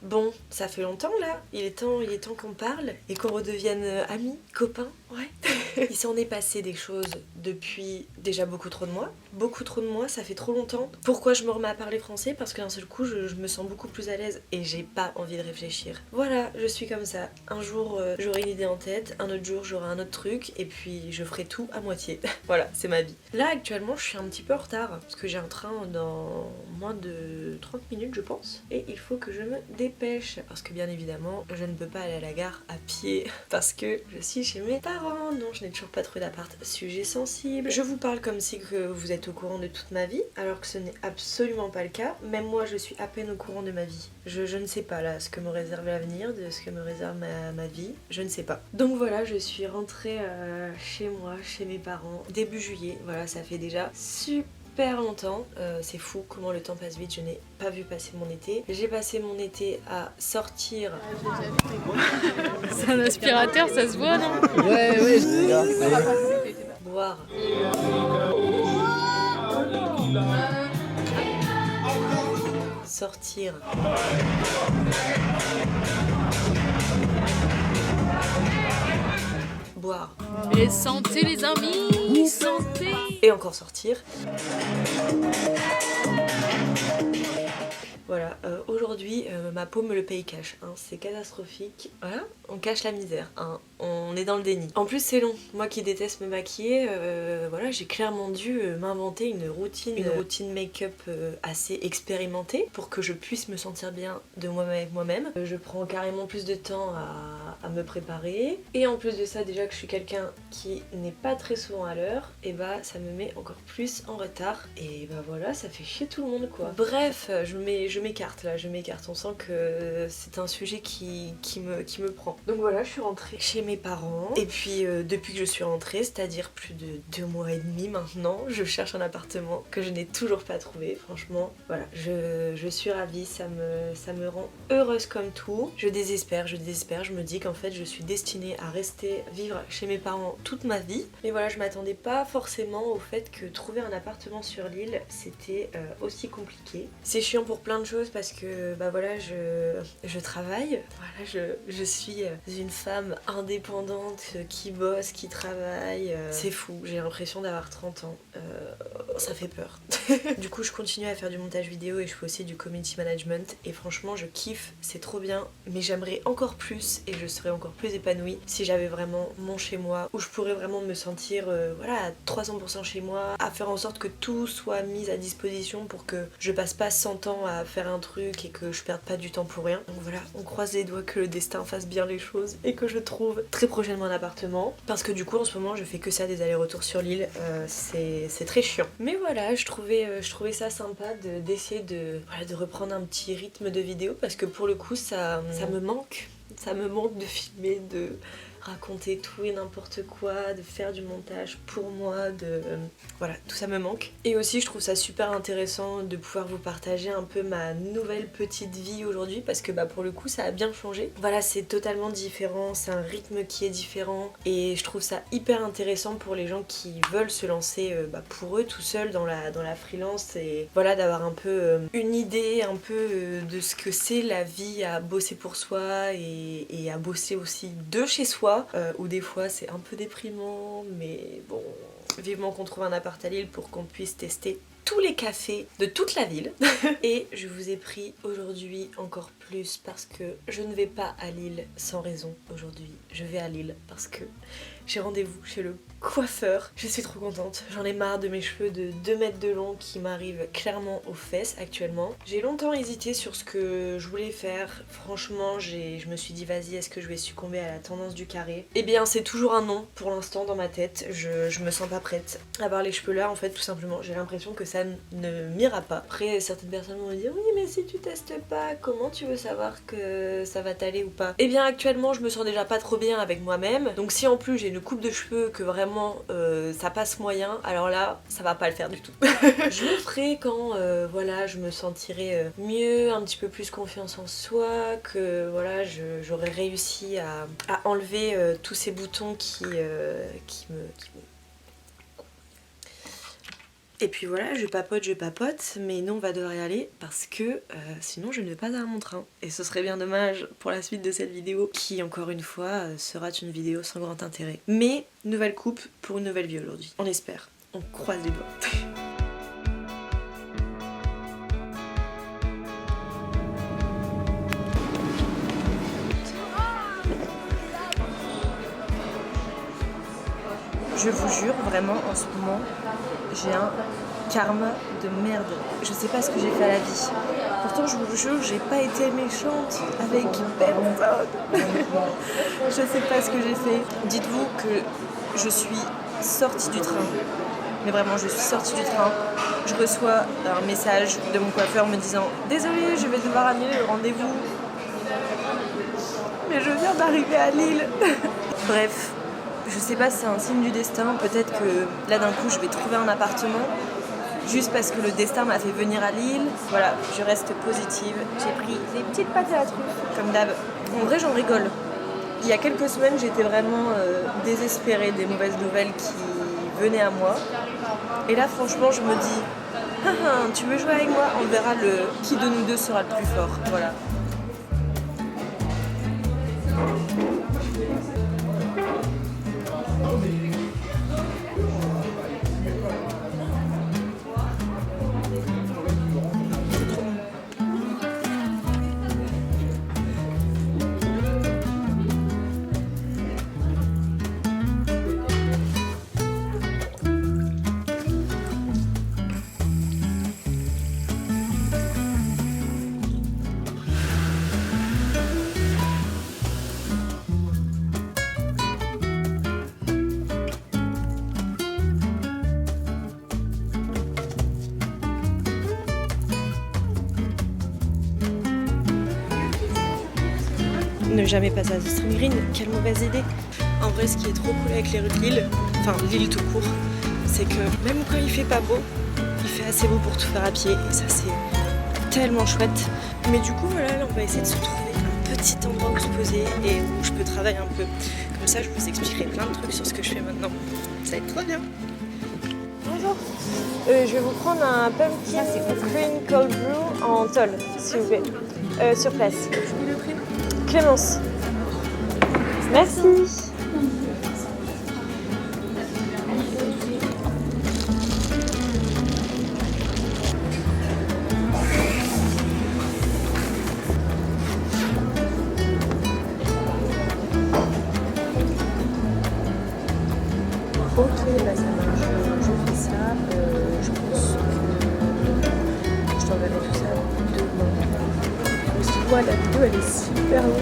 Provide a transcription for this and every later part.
Bon, ça fait longtemps là, il est temps qu'on parle et qu'on redevienne amis, copains, ouais. Il s'en est passé des choses depuis déjà beaucoup trop de mois, ça fait trop longtemps. Pourquoi je me remets à parler français? Parce que d'un seul coup je me sens beaucoup plus à l'aise et j'ai pas envie de réfléchir. Voilà, je suis comme ça. Un jour j'aurai une idée en tête, un autre jour j'aurai un autre truc et puis je ferai tout à moitié. Voilà, c'est ma vie. Là actuellement je suis un petit peu en retard parce que j'ai un train dans moins de 30 minutes je pense et il faut que je me dépêche parce que bien évidemment je ne peux pas aller à la gare à pied parce que je suis chez mes parents. Non, je n'ai toujours pas trouvé d'appart. Sujet sensible. Je vous parle comme si que vous êtes au courant de toute ma vie alors que ce n'est absolument pas le cas. Même moi je suis à peine au courant de ma vie. Je ne sais pas là ce que me réserve l'avenir, de ce que me réserve ma vie. Je ne sais pas. Donc voilà, je suis rentrée chez moi, chez mes parents début juillet. Voilà, ça fait déjà super longtemps, c'est fou comment le temps passe vite, je n'ai pas vu passer mon été. J'ai passé mon été à sortir. C'est un aspirateur, ça se voit, non? Ouais, les gars, allez. Boire. Sortir. Boire. Et santé les amis, santé. Et encore sortir. Voilà, aujourd'hui ma peau me le paye cash, hein, c'est catastrophique. Voilà, on cache la misère, hein, on est dans le déni. En plus c'est long, moi qui déteste me maquiller, voilà, j'ai clairement dû m'inventer une routine make-up assez expérimentée pour que je puisse me sentir bien de moi-même. Je prends carrément plus de temps à me préparer et en plus de ça déjà que je suis quelqu'un qui n'est pas très souvent à l'heure, et bah ça me met encore plus en retard et bah voilà, ça fait chier tout le monde quoi. Bref, je m'écarte là, on sent que c'est un sujet qui me prend. Donc voilà, je suis rentrée chez mes parents et puis depuis que je suis rentrée, c'est-à-dire plus de 2 mois et demi maintenant, je cherche un appartement que je n'ai toujours pas trouvé. Franchement, voilà, je suis ravie, ça me rend heureuse comme tout. Je désespère, je me dis qu'en fait je suis destinée à rester vivre chez mes parents toute ma vie. Mais voilà, je m'attendais pas forcément au fait que trouver un appartement sur l'île c'était aussi compliqué. C'est chiant pour plein de choses parce que bah voilà, je travaille, voilà, je suis une femme indépendante qui bosse, qui travaille. C'est fou, j'ai l'impression d'avoir 30 ans. Ça fait peur. Du coup je continue à faire du montage vidéo et je fais aussi du community management et franchement je kiffe, c'est trop bien, mais j'aimerais encore plus et je serais encore plus épanouie si j'avais vraiment mon chez moi où je pourrais vraiment me sentir voilà, à 300% chez moi, à faire en sorte que tout soit mis à disposition pour que je passe pas 100 ans à faire un truc et que je perde pas du temps pour rien. Donc voilà, on croise les doigts que le destin fasse bien les choses et que je trouve très prochainement un appartement parce que du coup en ce moment je fais que ça, des allers-retours sur l'île, c'est très chiant. Mais voilà, je trouvais ça sympa d'essayer de reprendre un petit rythme de vidéo parce que pour le coup ça me manque. Ça me manque de filmer, de raconter tout et n'importe quoi, de faire du montage pour moi, voilà, tout ça me manque. Et aussi je trouve ça super intéressant de pouvoir vous partager un peu ma nouvelle petite vie aujourd'hui parce que bah pour le coup ça a bien changé. Voilà, c'est totalement différent, c'est un rythme qui est différent et je trouve ça hyper intéressant pour les gens qui veulent se lancer pour eux tout seuls dans la freelance et voilà, d'avoir un peu une idée un peu de ce que c'est la vie à bosser pour soi et à bosser aussi de chez soi. Où des fois c'est un peu déprimant, mais bon, vivement qu'on trouve un appart à Lille pour qu'on puisse tester tous les cafés de toute la ville. Et je vous ai pris aujourd'hui encore plus parce que je ne vais pas à Lille sans raison aujourd'hui. Je vais à Lille parce que j'ai rendez-vous chez le coiffeur. Je suis trop contente. J'en ai marre de mes cheveux de 2 mètres de long qui m'arrivent clairement aux fesses actuellement. J'ai longtemps hésité sur ce que je voulais faire. Franchement, je me suis dit vas-y, est-ce que je vais succomber à la tendance du carré? Eh bien, c'est toujours un non pour l'instant dans ma tête. Je me sens pas prête à avoir les cheveux là en fait, tout simplement. J'ai l'impression que ça ne m'ira pas. Après, certaines personnes vont me dire oui, mais si tu testes pas, comment tu veux savoir que ça va t'aller ou pas? Eh bien, actuellement, je me sens déjà pas trop bien avec moi-même. Donc si en plus j'ai une coupe de cheveux que vraiment ça passe moyen, alors là ça va pas le faire du tout. Je le ferai quand voilà, je me sentirai mieux, un petit peu plus confiance en soi, que voilà, j'aurais réussi à enlever tous ces boutons qui me Et puis voilà, je papote, mais nous on va devoir y aller parce que sinon je ne vais pas à mon train. Et ce serait bien dommage pour la suite de cette vidéo qui, encore une fois, sera une vidéo sans grand intérêt. Mais nouvelle coupe pour une nouvelle vie aujourd'hui. On espère, on croise les doigts. Je vous jure, vraiment, en ce moment, j'ai un karma de merde. Je sais pas ce que j'ai fait à la vie. Pourtant, je vous jure, j'ai pas été méchante avec personne. Je sais pas ce que j'ai fait. Dites-vous que je suis sortie du train. Mais vraiment, je suis sortie du train. Je reçois un message de mon coiffeur me disant « Désolée, je vais devoir annuler le rendez-vous. Mais je viens d'arriver à Lille. » Bref. Je sais pas si c'est un signe du destin, peut-être que là d'un coup je vais trouver un appartement juste parce que le destin m'a fait venir à Lille. Voilà, je reste positive. J'ai pris des petites pâtes à la truffe, comme d'hab. En vrai j'en rigole. Il y a quelques semaines j'étais vraiment désespérée des mauvaises nouvelles qui venaient à moi. Et là franchement je me dis, tu veux jouer avec moi? On verra qui de nous deux sera le plus fort. Voilà. Ne jamais passer à The Stream Green, quelle mauvaise idée. En vrai, ce qui est trop cool avec les rues de Lille, enfin Lille tout court, c'est que même quand il fait pas beau, il fait assez beau pour tout faire à pied et ça c'est tellement chouette. Mais du coup voilà, là on va essayer de se trouver un petit endroit où se poser et où je peux travailler un peu. Comme ça je vous expliquerai plein de trucs sur ce que je fais maintenant. Ça va être trop bien. Bonjour, je vais vous prendre un pumpkin green cold brew en tôle, s'il vous plaît, sur place. Le prénom ? Clémence. Merci. Ok, bah ça marche. Je fais ça. Je pense que je t'enverrai tout ça demain. Excuse-moi, la vidéo elle est super longue.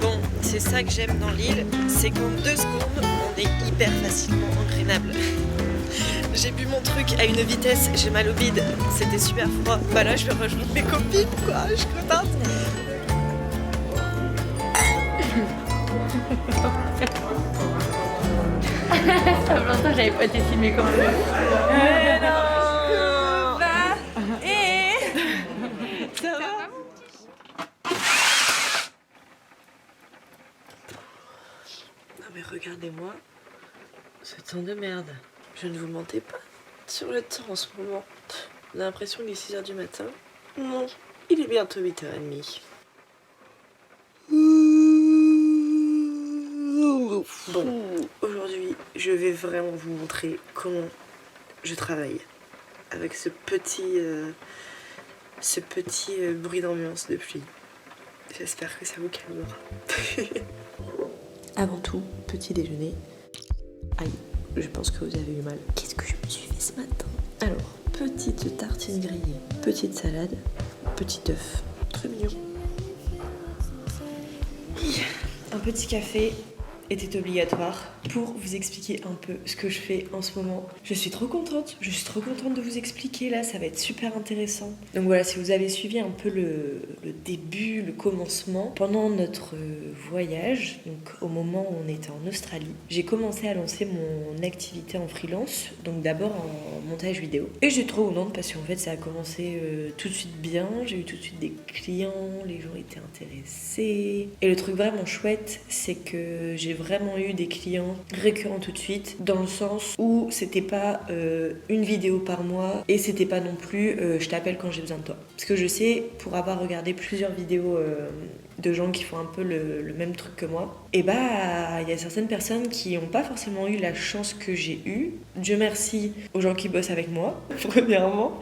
Bon, c'est ça que j'aime dans Lille, c'est qu'en 2 secondes, on est hyper facilement engrainable. J'ai bu mon truc à une vitesse, j'ai mal au bide, c'était super froid. Bah là, je vais rejoindre mes copines, quoi, je suis contente. Ça fait longtemps que j'avais pas été filmée comme ça. Ça va? Non mais regardez-moi, ce temps de merde. Je ne vous mentais pas sur le temps en ce moment. On a l'impression qu'il est 6h du matin. Non, il est bientôt 8h30. Bon, aujourd'hui, je vais vraiment vous montrer comment je travaille avec ce petit bruit d'ambiance de pluie. J'espère que ça vous calmera. Avant tout, petit déjeuner. Aïe, je pense que vous avez eu mal. Qu'est-ce que je me suis fait ce matin? Alors, petite tartine grillée, petite salade, petit œuf. Très mignon. Un petit café était obligatoire pour vous expliquer un peu ce que je fais en ce moment. Je suis trop contente de vous expliquer là, ça va être super intéressant. Donc voilà, si vous avez suivi un peu le début, le commencement, pendant notre voyage, donc au moment où on était en Australie, j'ai commencé à lancer mon activité en freelance, donc d'abord en montage vidéo. Et j'ai trop contente parce qu'en fait ça a commencé tout de suite bien, j'ai eu tout de suite des clients, les gens étaient intéressés. Et le truc vraiment chouette, c'est que j'ai vraiment eu des clients récurrents tout de suite, dans le sens où c'était pas une vidéo par mois et c'était pas non plus je t'appelle quand j'ai besoin de toi. Parce que je sais, pour avoir regardé plusieurs vidéos de gens qui font un peu le même truc que moi, et bah il y a certaines personnes qui n'ont pas forcément eu la chance que j'ai eue. Dieu merci aux gens qui bossent avec moi, premièrement.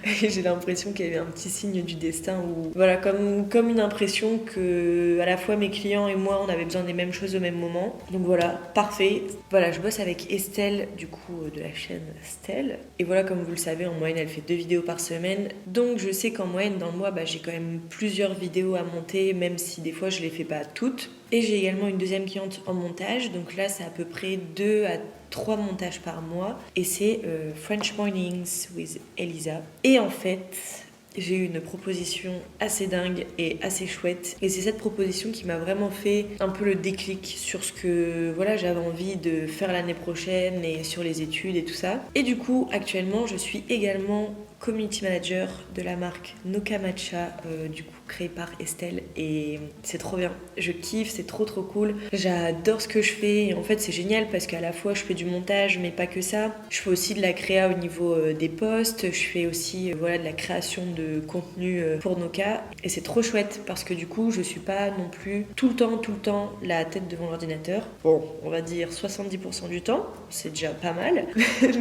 Et j'ai l'impression qu'il y avait un petit signe du destin où, voilà, comme une impression que à la fois mes clients et moi on avait besoin des mêmes choses au même moment. Donc voilà, parfait. Voilà, je bosse avec Estelle, du coup de la chaîne Estelle. Et voilà, comme vous le savez, en moyenne elle fait 2 vidéos par semaine. Donc je sais qu'en moyenne dans le mois, j'ai quand même plusieurs vidéos à monter, même si des fois je les fais pas toutes. Et j'ai également une deuxième cliente en montage, donc là c'est à peu près 2 à 3 montages par mois, et c'est French Mornings with Elisa. Et en fait, j'ai eu une proposition assez dingue et assez chouette, et c'est cette proposition qui m'a vraiment fait un peu le déclic sur ce que voilà, j'avais envie de faire l'année prochaine et sur les études et tout ça. Et du coup, actuellement, je suis également community manager de la marque Noka Matcha, du coup créée par Estelle, et c'est trop bien, je kiffe, c'est trop cool, j'adore ce que je fais, et en fait c'est génial parce qu'à la fois je fais du montage mais pas que ça, je fais aussi de la créa au niveau des posts, je fais aussi voilà, de la création de contenu pour Noka, et c'est trop chouette parce que du coup je suis pas non plus tout le temps la tête devant l'ordinateur. Bon, on va dire 70% du temps, c'est déjà pas mal,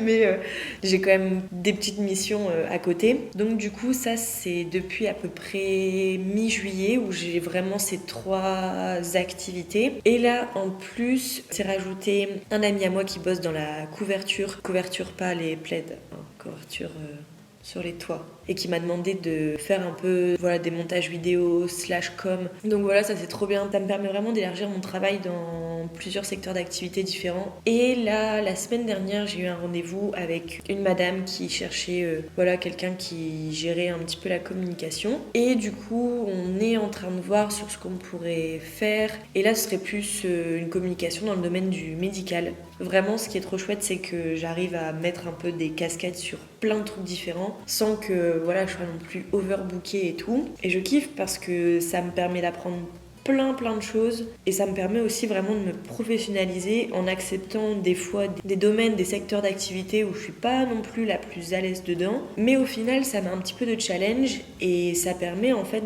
mais j'ai quand même des petites missions à côté. Donc du coup ça c'est depuis à peu près mi-juillet où j'ai vraiment ces 3 activités. Et là en plus c'est rajouté un ami à moi qui bosse dans la couverture pas les plaids, hein, couverture sur les toits, et qui m'a demandé de faire un peu voilà, des montages vidéo /com. Donc voilà, ça c'est trop bien, ça me permet vraiment d'élargir mon travail dans plusieurs secteurs d'activité différents. Et là, la semaine dernière, j'ai eu un rendez-vous avec une madame qui cherchait voilà, quelqu'un qui gérait un petit peu la communication. Et du coup, on est en train de voir sur ce qu'on pourrait faire. Et là, ce serait plus une communication dans le domaine du médical. Vraiment, ce qui est trop chouette, c'est que j'arrive à mettre un peu des casquettes sur plein de trucs différents sans que voilà, je sois non plus overbookée et tout. Et je kiffe parce que ça me permet d'apprendre plein de choses, et ça me permet aussi vraiment de me professionnaliser en acceptant des fois des domaines, des secteurs d'activité où je suis pas non plus la plus à l'aise dedans, mais au final ça met un petit peu de challenge, et ça permet en fait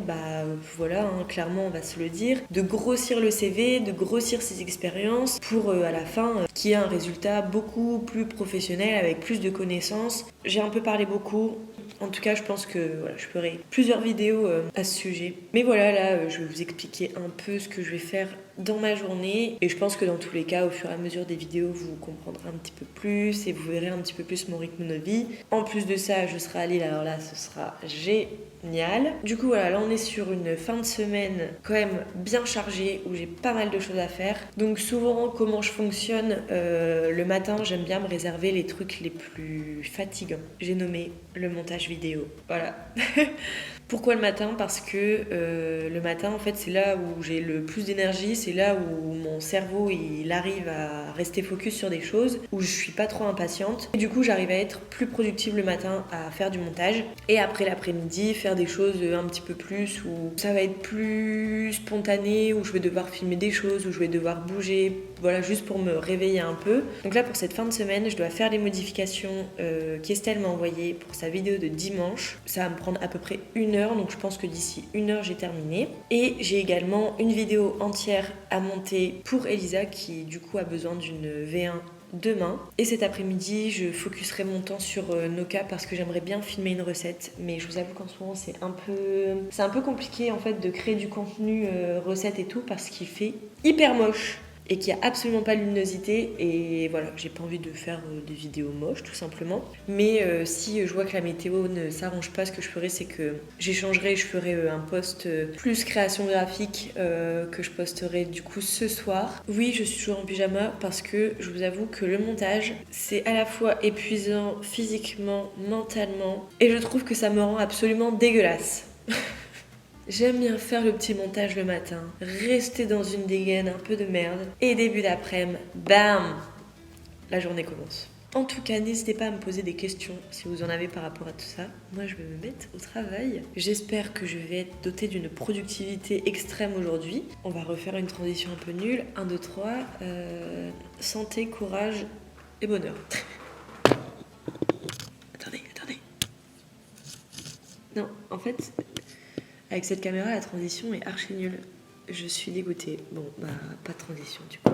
voilà, hein, clairement on va se le dire, de grossir le CV, de grossir ses expériences pour à la fin qu'il y ait un résultat beaucoup plus professionnel avec plus de connaissances. J'ai un peu parlé beaucoup. En tout cas, je pense que voilà, je ferai plusieurs vidéos à ce sujet. Mais voilà, là, je vais vous expliquer un peu ce que je vais faire dans ma journée. Et je pense que dans tous les cas, au fur et à mesure des vidéos, vous comprendrez un petit peu plus et vous verrez un petit peu plus mon rythme de vie. En plus de ça, je serai à Lille, alors là, ce sera génial. Du coup, voilà, là, on est sur une fin de semaine quand même bien chargée où j'ai pas mal de choses à faire. Donc souvent, comment je fonctionne, le matin, j'aime bien me réserver les trucs les plus fatigants. J'ai nommé le montage vidéo. Voilà. Pourquoi le matin ? Parce que le matin, en fait, c'est là où j'ai le plus d'énergie, c'est là où mon cerveau il arrive à rester focus sur des choses, où je suis pas trop impatiente. Et du coup, j'arrive à être plus productive le matin, à faire du montage. Et après l'après-midi, faire des choses un petit peu plus, où ça va être plus spontané, où je vais devoir filmer des choses, où je vais devoir bouger, voilà, juste pour me réveiller un peu. Donc là, pour cette fin de semaine, je dois faire les modifications qu'Estelle m'a envoyées pour sa vidéo de dimanche. Ça va me prendre à peu près 1 heure, donc je pense que d'ici 1 heure, j'ai terminé. Et j'ai également une vidéo entière à monter pour Elisa, qui du coup a besoin d'une V1 demain. Et cet après-midi, je focuserai mon temps sur Noka parce que j'aimerais bien filmer une recette. Mais je vous avoue qu'en ce moment, c'est un peu compliqué en fait de créer du contenu recette et tout parce qu'il fait hyper moche et qu'il n'y a absolument pas de luminosité, et voilà, j'ai pas envie de faire des vidéos moches tout simplement. Mais si je vois que la météo ne s'arrange pas, ce que je ferai, c'est que j'échangerai, je ferai un post plus création graphique que je posterai du coup ce soir. Oui, je suis toujours en pyjama parce que je vous avoue que le montage, c'est à la fois épuisant physiquement, mentalement, et je trouve que ça me rend absolument dégueulasse. J'aime bien faire le petit montage le matin, rester dans une dégaine un peu de merde, et début d'après-midi, bam, la journée commence. En tout cas, n'hésitez pas à me poser des questions si vous en avez par rapport à tout ça. Moi, je vais me mettre au travail. J'espère que je vais être dotée d'une productivité extrême aujourd'hui. On va refaire une transition un peu nulle. 1, 2, 3. Santé, courage et bonheur. Attendez. Non, en fait, avec cette caméra, la transition est archi nulle. Je suis dégoûtée. Bon, bah, pas de transition du coup.